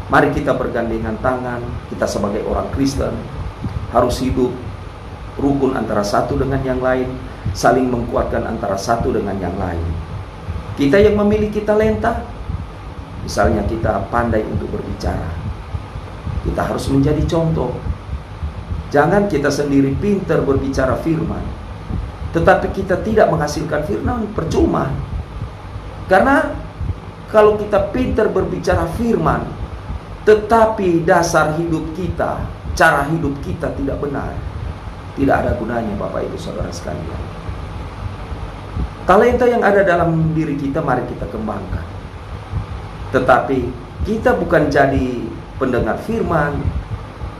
Mari kita bergandengan tangan. Kita sebagai orang Kristen harus hidup rukun antara satu dengan yang lain, saling menguatkan antara satu dengan yang lain. Kita yang memiliki talenta, misalnya kita pandai untuk berbicara, kita harus menjadi contoh. Jangan kita sendiri pintar berbicara firman, tetapi kita tidak menghasilkan firman, percuma. Karena kalau kita pintar berbicara firman, tetapi dasar hidup kita, cara hidup kita tidak benar, tidak ada gunanya Bapak Ibu Saudara sekalian. Talenta yang ada dalam diri kita mari kita kembangkan. Tetapi kita bukan jadi pendengar firman,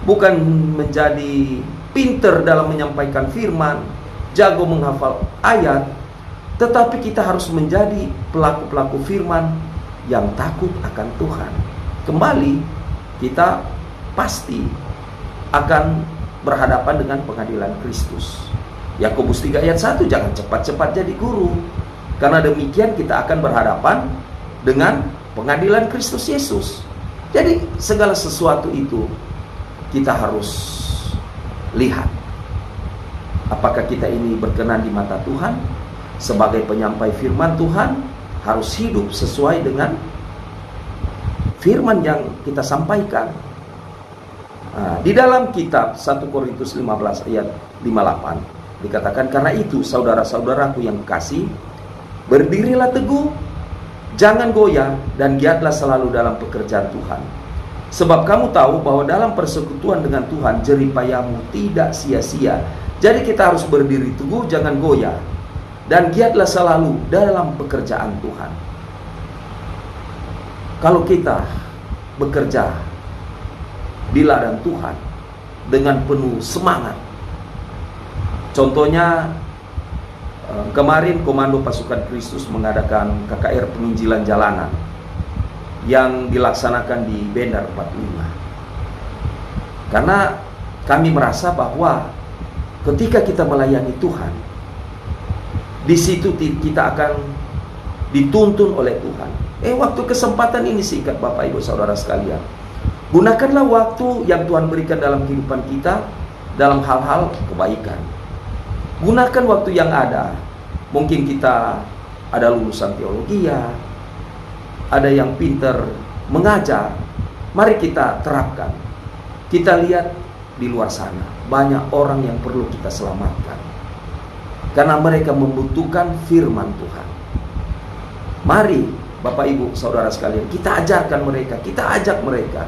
bukan menjadi pinter dalam menyampaikan firman, jago menghafal ayat, tetapi kita harus menjadi pelaku-pelaku firman yang takut akan Tuhan. Kembali, kita pasti akan berhadapan dengan pengadilan Kristus. Yakobus 3 ayat 1, jangan cepat-cepat jadi guru, karena demikian kita akan berhadapan dengan pengadilan Kristus Yesus. Jadi segala sesuatu itu kita harus lihat, apakah kita ini berkenan di mata Tuhan. Sebagai penyampai firman Tuhan, harus hidup sesuai dengan firman yang kita sampaikan. Di dalam kitab 1 Korintus 15 ayat 58 dikatakan, karena itu saudara-saudaraku yang kasih, berdirilah teguh, jangan goyah, dan giatlah selalu dalam pekerjaan Tuhan. Sebab kamu tahu bahwa dalam persekutuan dengan Tuhan jerih payahmu tidak sia-sia. Jadi kita harus berdiri teguh, jangan goyah, dan giatlah selalu dalam pekerjaan Tuhan. Kalau kita bekerja di ladang Tuhan dengan penuh semangat, contohnya kemarin Komando Pasukan Kristus mengadakan KKR penginjilan jalanan yang dilaksanakan di Bendar 45. Karena kami merasa bahwa ketika kita melayani Tuhan, di situ kita akan dituntun oleh Tuhan. Waktu kesempatan ini singkat Bapak Ibu Saudara sekalian. Gunakanlah waktu yang Tuhan berikan dalam kehidupan kita dalam hal-hal kebaikan. Gunakan waktu yang ada. Mungkin kita ada lulusan teologi, ada yang pintar mengajar. Mari kita terapkan. Kita lihat di luar sana, banyak orang yang perlu kita selamatkan, karena mereka membutuhkan firman Tuhan. Mari Bapak Ibu Saudara sekalian, kita ajarkan mereka, kita ajak mereka.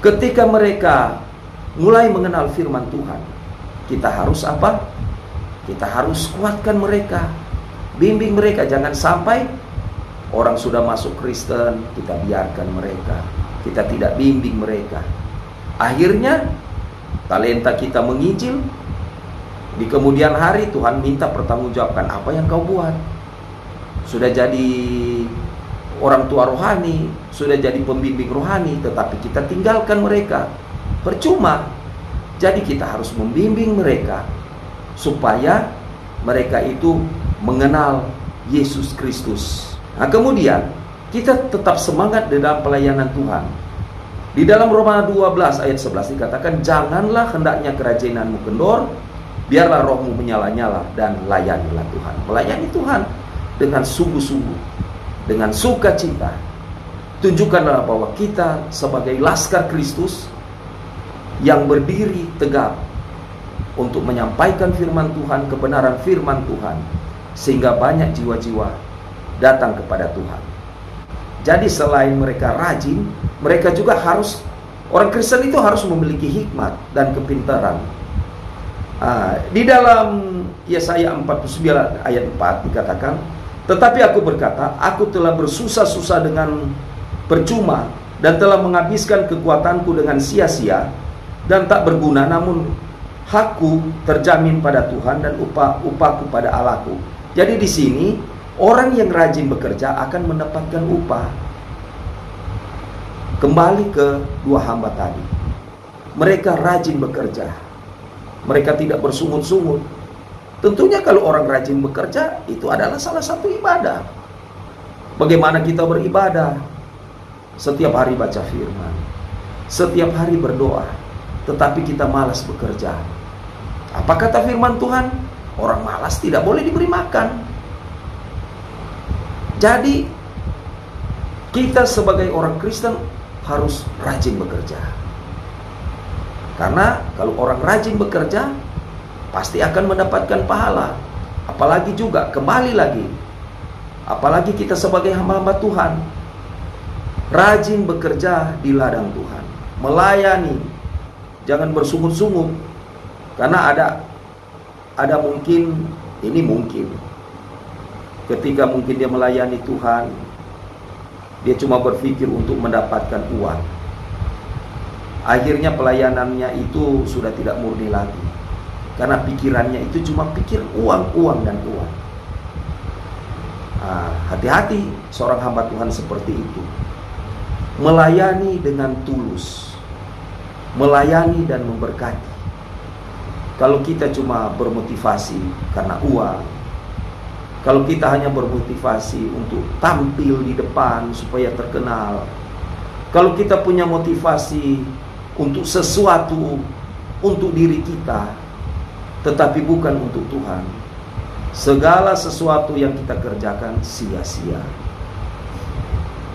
Ketika mereka mulai mengenal firman Tuhan, kita harus apa? Kita harus kuatkan mereka, bimbing mereka. Jangan sampai orang sudah masuk Kristen, kita biarkan mereka, kita tidak bimbing mereka. Akhirnya talenta kita menginjil, di kemudian hari Tuhan minta pertanggungjawabkan apa yang kau buat. Sudah jadi orang tua rohani, sudah jadi pembimbing rohani, tetapi kita tinggalkan mereka, percuma. Jadi kita harus membimbing mereka supaya mereka itu mengenal Yesus Kristus. Nah, kemudian kita tetap semangat di dalam pelayanan Tuhan. Di dalam Roma 12 ayat 11 dikatakan, janganlah hendaknya kerajinanmu kendor, biarlah rohmu menyala-nyala, dan layanilah Tuhan. Melayani Tuhan dengan sungguh-sungguh, dengan sukacita. Tunjukkanlah bahwa kita sebagai laskar Kristus yang berdiri tegap untuk menyampaikan firman Tuhan, kebenaran firman Tuhan, sehingga banyak jiwa-jiwa datang kepada Tuhan. Jadi selain mereka rajin, mereka juga harus, orang Kristen itu harus memiliki hikmat dan kepintaran. Di dalam Yesaya 49 ayat 4 dikatakan, tetapi aku berkata, aku telah bersusah-susah dengan percuma, dan telah menghabiskan kekuatanku dengan sia-sia dan tak berguna, namun hakku terjamin pada Tuhan dan upahku pada Allahku. Jadi di sini orang yang rajin bekerja akan mendapatkan upah. Kembali ke dua hamba tadi, mereka rajin bekerja, mereka tidak bersungut-sungut. Tentunya kalau orang rajin bekerja, itu adalah salah satu ibadah. Bagaimana kita beribadah? Setiap hari baca firman, setiap hari berdoa, tetapi kita malas bekerja. Apa kata firman Tuhan? Orang malas tidak boleh diberi makan. Jadi kita sebagai orang Kristen harus rajin bekerja. Karena kalau orang rajin bekerja, pasti akan mendapatkan pahala. Apalagi juga, kembali lagi, apalagi kita sebagai hamba-hamba Tuhan, rajin bekerja di ladang Tuhan, melayani, jangan bersungut-sungut. Karena ada mungkin, ini mungkin, ketika mungkin dia melayani Tuhan, dia cuma berpikir untuk mendapatkan uang. Akhirnya pelayanannya itu sudah tidak murni lagi, karena pikirannya itu cuma pikir uang, uang, dan uang. Hati-hati seorang hamba Tuhan seperti itu. Melayani dengan tulus, melayani dan memberkati. Kalau kita cuma bermotivasi karena uang, kalau kita hanya bermotivasi untuk tampil di depan supaya terkenal, kalau kita punya motivasi untuk sesuatu untuk diri kita, tetapi bukan untuk Tuhan, segala sesuatu yang kita kerjakan sia-sia.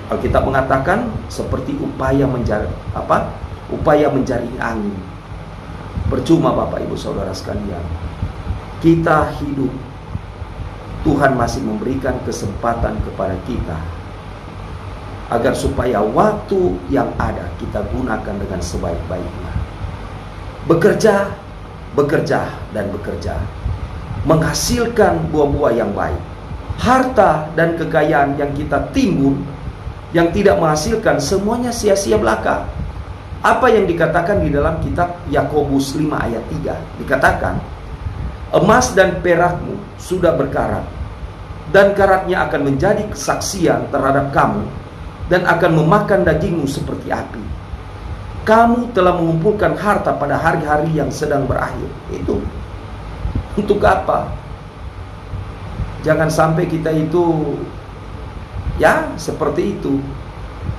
Alkitab mengatakan seperti upaya menjaring angin. Percuma Bapak Ibu Saudara sekalian, kita hidup, Tuhan masih memberikan kesempatan kepada kita agar supaya waktu yang ada kita gunakan dengan sebaik-baiknya. Bekerja, bekerja, dan bekerja, menghasilkan buah-buah yang baik. Harta dan kekayaan yang kita timbun, yang tidak menghasilkan, semuanya sia-sia belaka. Apa yang dikatakan di dalam kitab Yakobus 5 ayat 3? Dikatakan, emas dan perakmu sudah berkarat, dan karatnya akan menjadi kesaksian terhadap kamu, dan akan memakan dagingmu seperti api. Kamu telah mengumpulkan harta pada hari-hari yang sedang berakhir. Itu untuk apa? Jangan sampai kita itu ya seperti itu.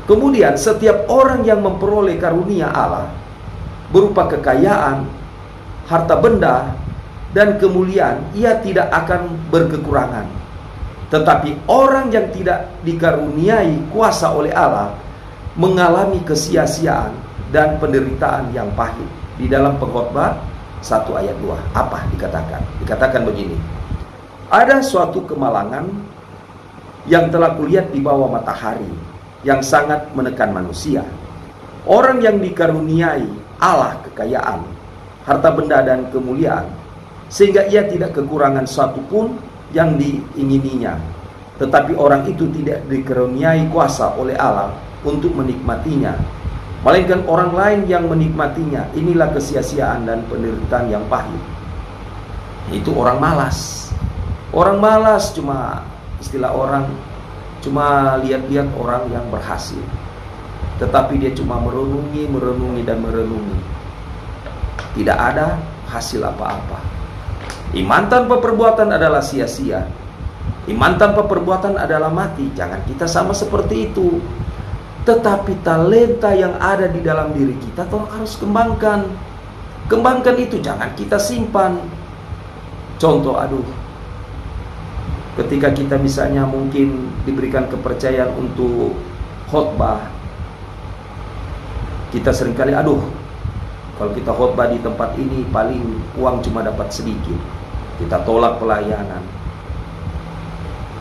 Kemudian setiap orang yang memperoleh karunia Allah berupa kekayaan, harta benda, dan kemuliaan, ia tidak akan berkekurangan. Tetapi orang yang tidak dikaruniai kuasa oleh Allah mengalami kesia-siaan dan penderitaan yang pahit. Di dalam Pengkhotbah 1 ayat 2, apa dikatakan? Dikatakan begini, ada suatu kemalangan yang telah kulihat di bawah matahari, yang sangat menekan manusia. Orang yang dikaruniai Allah kekayaan, harta benda, dan kemuliaan, sehingga ia tidak kekurangan satu pun yang diingininya. Tetapi orang itu tidak dikaruniai kuasa oleh Allah untuk menikmatinya, melainkan orang lain yang menikmatinya. Inilah kesia-siaan dan penderitaan yang pahit. Itu orang malas. Orang malas cuma, istilah orang, cuma lihat-lihat orang yang berhasil, tetapi dia cuma merenungi, dan merenungi. Tidak ada hasil apa-apa. Iman tanpa perbuatan adalah sia-sia. Iman tanpa perbuatan adalah mati. Jangan kita sama seperti itu. Tetapi talenta yang ada di dalam diri kita harus kembangkan. Kembangkan itu, jangan kita simpan. Contoh, ketika kita misalnya mungkin diberikan kepercayaan untuk khotbah, kita seringkali kalau kita khotbah di tempat ini paling uang cuma dapat sedikit, kita tolak pelayanan.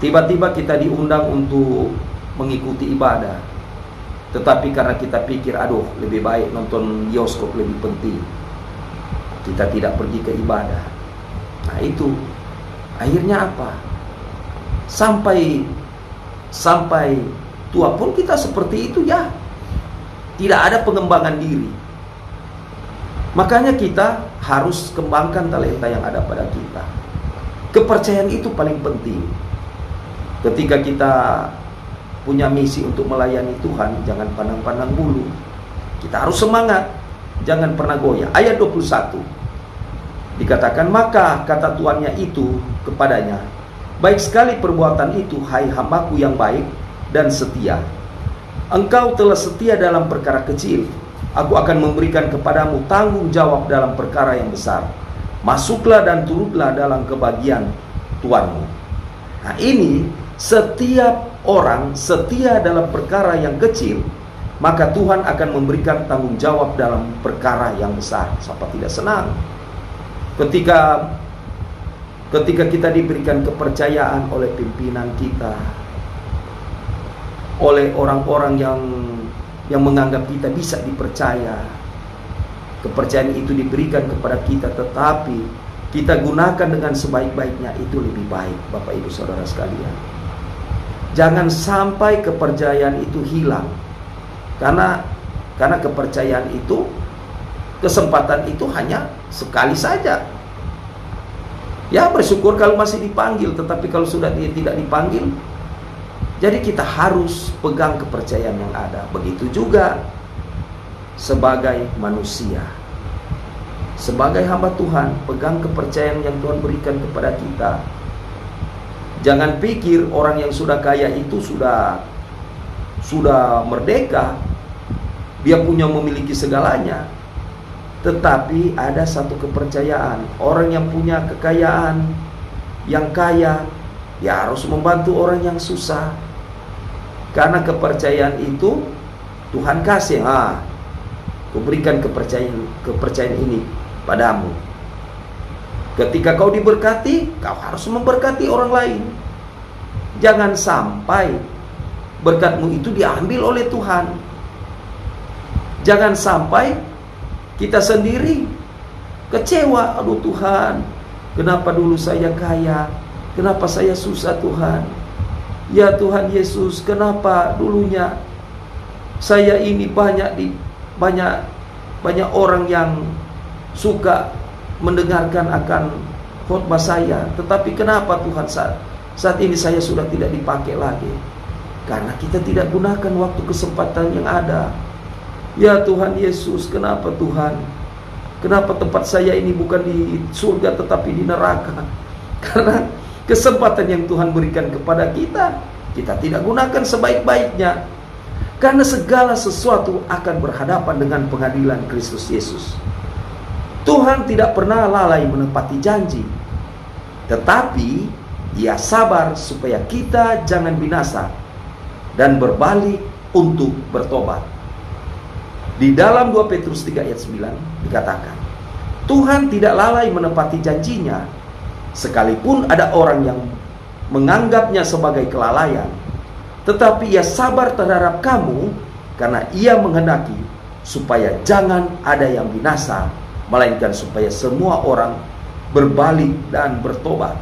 Tiba-tiba kita diundang untuk mengikuti ibadah, tetapi karena kita pikir lebih baik nonton bioskop lebih penting, kita tidak pergi ke ibadah. Nah itu akhirnya apa? Sampai tua pun kita seperti itu ya. Tidak ada pengembangan diri. Makanya kita harus kembangkan talenta yang ada pada kita. Kepercayaan itu paling penting. Ketika kita punya misi untuk melayani Tuhan, jangan pandang-pandang bulu. Kita harus semangat, jangan pernah goyah. Ayat 21 dikatakan, maka kata tuannya itu kepadanya, baik sekali perbuatan itu, hai hambaku yang baik dan setia. Engkau telah setia dalam perkara kecil, Aku akan memberikan kepadamu tanggung jawab dalam perkara yang besar. Masuklah dan turutlah dalam kebahagiaan Tuanmu. Nah, ini setiap orang setia dalam perkara yang kecil, maka Tuhan akan memberikan tanggung jawab dalam perkara yang besar. Siapa tidak senang ketika kita diberikan kepercayaan oleh pimpinan kita, oleh orang-orang yang menganggap kita bisa dipercaya. Kepercayaan itu diberikan kepada kita, tetapi kita gunakan dengan sebaik-baiknya, itu lebih baik, Bapak Ibu Saudara sekalian. Jangan sampai kepercayaan itu hilang. Karena kepercayaan itu, kesempatan itu hanya sekali saja. Ya, bersyukur kalau masih dipanggil, tetapi kalau sudah tidak dipanggil, jadi kita harus pegang kepercayaan yang ada. Begitu juga sebagai manusia, sebagai hamba Tuhan, pegang kepercayaan yang Tuhan berikan kepada kita. Jangan pikir orang yang sudah kaya itu sudah merdeka, dia memiliki segalanya. Tetapi ada satu kepercayaan, orang yang punya kekayaan, yang kaya, dia harus membantu orang yang susah. Karena kepercayaan itu Tuhan kasih. Aku berikan kepercayaan ini padamu. Ketika kau diberkati, kau harus memberkati orang lain. Jangan sampai berkatmu itu diambil oleh Tuhan. Jangan sampai kita sendiri kecewa. Aduh Tuhan, kenapa dulu saya kaya? Kenapa saya susah Tuhan? Ya Tuhan Yesus, kenapa dulunya saya ini banyak orang yang suka mendengarkan akan khotbah saya, tetapi kenapa Tuhan saat ini saya sudah tidak dipakai lagi? Karena kita tidak gunakan waktu kesempatan yang ada. Ya Tuhan Yesus, kenapa Tuhan? Kenapa tempat saya ini bukan di surga tetapi di neraka? Karena kesempatan yang Tuhan berikan kepada kita tidak gunakan sebaik-baiknya. Karena segala sesuatu akan berhadapan dengan pengadilan Kristus Yesus. Tuhan tidak pernah lalai menepati janji, tetapi Dia sabar supaya kita jangan binasa dan berbalik untuk bertobat. Di dalam 2 Petrus 3 ayat 9 dikatakan, Tuhan tidak lalai menepati janjinya, sekalipun ada orang yang menganggapnya sebagai kelalaian, tetapi Ia sabar terhadap kamu, karena Ia menghendaki supaya jangan ada yang binasa, melainkan supaya semua orang berbalik dan bertobat.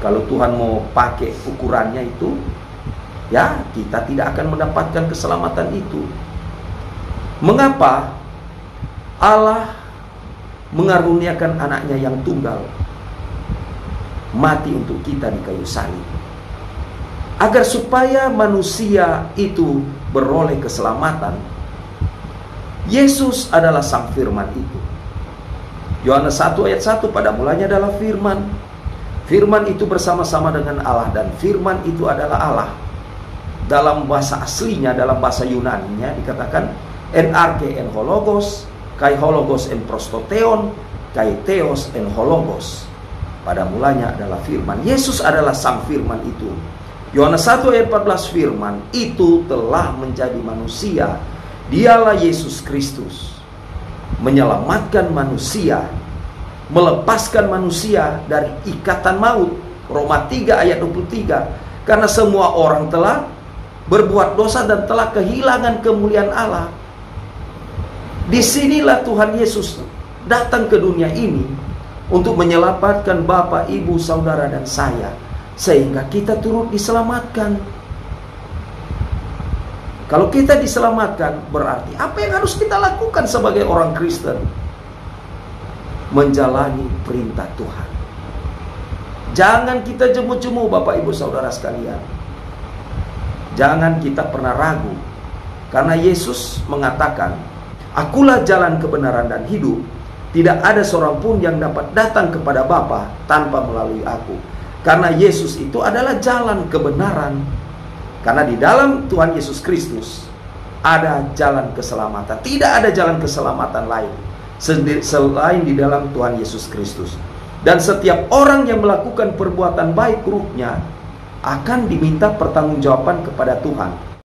Kalau Tuhan mau pakai ukurannya itu, ya kita tidak akan mendapatkan keselamatan itu. Mengapa Allah mengaruniakan anaknya yang tunggal mati untuk kita di kayu salib? Agar supaya manusia itu beroleh keselamatan. Yesus adalah sang firman itu. Yohanes 1 ayat 1, pada mulanya adalah firman. Firman itu bersama-sama dengan Allah, dan firman itu adalah Allah. Dalam bahasa aslinya, dalam bahasa Yunaninya dikatakan en arche en hologos, kai hologos en prostoteon, kai theos en hologos. Pada mulanya adalah firman. Yesus adalah sang firman itu. Yohanes 1 ayat 14, firman itu telah menjadi manusia. Dialah Yesus Kristus, menyelamatkan manusia, melepaskan manusia dari ikatan maut. Roma 3 ayat 23. Karena semua orang telah berbuat dosa dan telah kehilangan kemuliaan Allah. Disinilah Tuhan Yesus datang ke dunia ini untuk menyelamatkan Bapak, Ibu, Saudara, dan saya, sehingga kita turut diselamatkan. Kalau kita diselamatkan, berarti apa yang harus kita lakukan sebagai orang Kristen? Menjalani perintah Tuhan. Jangan kita jemu-jemu, Bapak Ibu Saudara sekalian. Jangan kita pernah ragu. Karena Yesus mengatakan, Akulah jalan kebenaran dan hidup. Tidak ada seorang pun yang dapat datang kepada Bapa tanpa melalui aku. Karena Yesus itu adalah jalan kebenaran. Karena di dalam Tuhan Yesus Kristus ada jalan keselamatan. Tidak ada jalan keselamatan lain selain di dalam Tuhan Yesus Kristus. Dan setiap orang yang melakukan perbuatan baik ruhnya akan diminta pertanggungjawaban kepada Tuhan.